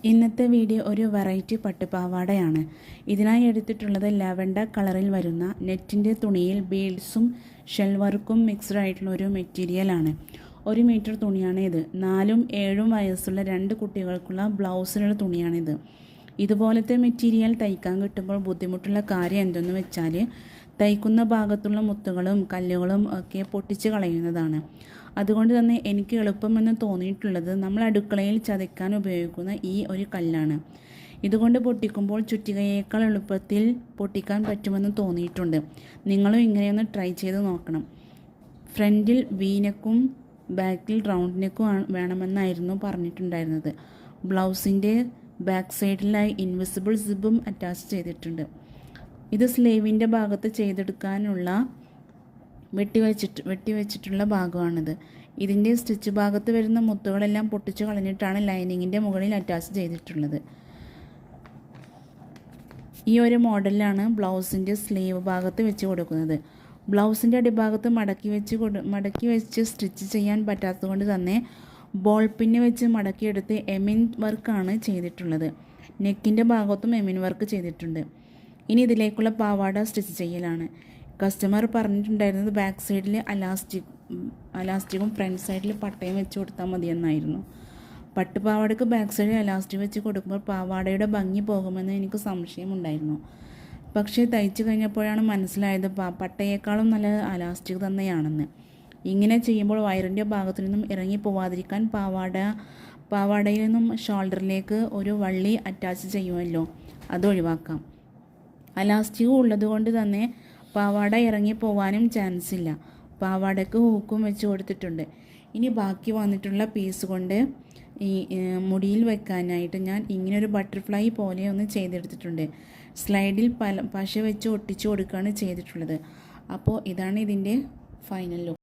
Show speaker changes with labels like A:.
A: ഇന്നത്തെ വീഡിയോ ഒരു വെറൈറ്റി പട്ടുപാവാടയാണ്. ഇതിനായി എടുത്തിട്ടുള്ളത് ലാവൻഡർ കളറിൽ വരുന്ന നെറ്റിൻ്റെ തുണിയിൽ ബീഡ്സും ഷെൽ വർക്കും മിക്സ്ഡ് ആയിട്ടുള്ള ഒരു മെറ്റീരിയലാണ്. 1 മീറ്റർ തുണിയാണ് ഇത്. 4ഉം 7ഉം വയസ്സുള്ള 2 കുട്ടികൾക്കുള്ള ബ്ലൗസിനുള്ള തുണിയാണിത്. ഇതുപോലത്തെ മെറ്റീരിയൽ തയ്ക്കാൻ കിട്ടുമ്പോൾ ബുദ്ധിമുട്ടുള്ള കാര്യം എന്തെന്ന് വെച്ചാൽ തയ്ക്കുന്ന ഭാഗത്തുള്ള മുത്തുകളും കല്ലുകളും ഒക്കെ പൊട്ടിച്ച് കളയുന്നതാണ്. അതുകൊണ്ട് തന്നെ എനിക്ക് എളുപ്പമെന്ന് തോന്നിയിട്ടുള്ളത് നമ്മൾ അടുക്കളയിൽ ചതയ്ക്കാൻ ഉപയോഗിക്കുന്ന ഈ ഒരു കല്ലാണ്. ഇതുകൊണ്ട് പൊട്ടിക്കുമ്പോൾ ചുറ്റികയേക്കാൾ എളുപ്പത്തിൽ പൊട്ടിക്കാൻ പറ്റുമെന്ന് തോന്നിയിട്ടുണ്ട്. നിങ്ങളും ഇങ്ങനെയൊന്ന് ട്രൈ ചെയ്ത് നോക്കണം. ഫ്രണ്ടിൽ വീനക്കും ബാക്കിൽ റൗണ്ട് നെക്കും വേണമെന്നായിരുന്നു പറഞ്ഞിട്ടുണ്ടായിരുന്നത്. ബ്ലൗസിൻ്റെ ബാക്ക് സൈഡിലായി ഇൻവിസിബിൾ സിബും അറ്റാച്ച് ചെയ്തിട്ടുണ്ട്. ഇത് സ്ലീവിൻ്റെ ഭാഗത്ത് ചെയ്തെടുക്കാനുള്ള വെട്ടിവെച്ചിട്ടുള്ള ഭാഗമാണിത്. ഇതിൻ്റെ സ്റ്റിച്ച് ഭാഗത്ത് വരുന്ന മുത്തുകളെല്ലാം പൊട്ടിച്ച് കളഞ്ഞിട്ടാണ് ലൈനിങ്ങിൻ്റെ മുകളിൽ അറ്റാച്ച് ചെയ്തിട്ടുള്ളത്. ഈ ഒരു മോഡലിലാണ് ബ്ലൗസിൻ്റെ സ്ലീവ് ഭാഗത്ത് വെച്ച് കൊടുക്കുന്നത്. ബ്ലൗസിൻ്റെ അടിഭാഗത്ത് മടക്കി വെച്ച് സ്റ്റിച്ച് ചെയ്യാൻ പറ്റാത്തതുകൊണ്ട് തന്നെ ബോൾ പിന്ന് വെച്ച് മടക്കിയെടുത്ത് എമിൻ വർക്കാണ് ചെയ്തിട്ടുള്ളത്. നെക്കിൻ്റെ ഭാഗത്തും എമിൻ വർക്ക് ചെയ്തിട്ടുണ്ട്. ഇനി ഇതിലേക്കുള്ള പാവാട സ്റ്റിച്ച് ചെയ്യലാണ്. കസ്റ്റമർ പറഞ്ഞിട്ടുണ്ടായിരുന്നത് ബാക്ക് സൈഡിൽ അലാസ്റ്റിക്കും ഫ്രണ്ട് സൈഡിൽ പട്ടയും വെച്ച് കൊടുത്താൽ മതിയെന്നായിരുന്നു. പട്ടുപാവാടയ്ക്ക് ബാക്ക് സൈഡിൽ അലാസ്റ്റിക് വെച്ച് കൊടുക്കുമ്പോൾ പാവാടയുടെ ഭംഗി പോകുമെന്ന് എനിക്ക് സംശയമുണ്ടായിരുന്നു. പക്ഷേ തയ്ച്ചു കഴിഞ്ഞപ്പോഴാണ് മനസ്സിലായത് പട്ടയേക്കാളും നല്ല അലാസ്റ്റിക് തന്നെയാണെന്ന്. ഇങ്ങനെ ചെയ്യുമ്പോൾ വയറിൻ്റെ ഭാഗത്തു നിന്നും ഇറങ്ങി പോവാതിരിക്കാൻ പാവാടയിൽ നിന്നും ഷോൾഡറിലേക്ക് ഒരു വള്ളി അറ്റാച്ച് ചെയ്യുമല്ലോ, അത് ഒഴിവാക്കാം. അലാസ്റ്റിക് ഉള്ളതുകൊണ്ട് തന്നെ പാവാട ഇറങ്ങി പോവാനും ചാൻസ് ഇല്ല. പാവാടയ്ക്ക് ഹൂക്കും വെച്ച് കൊടുത്തിട്ടുണ്ട്. ഇനി ബാക്കി വന്നിട്ടുള്ള പീസ് കൊണ്ട് ഈ മുടിയിൽ വെക്കാനായിട്ട് ഞാൻ ഇങ്ങനൊരു ബട്ടർഫ്ലൈ പോലെ ഒന്ന് ചെയ്തെടുത്തിട്ടുണ്ട്. സ്ലൈഡിൽ പശ വെച്ച് ഒട്ടിച്ച് കൊടുക്കുകയാണ് ചെയ്തിട്ടുള്ളത്. അപ്പോൾ ഇതാണ് ഇതിൻ്റെ ഫൈനൽ ലുക്ക്.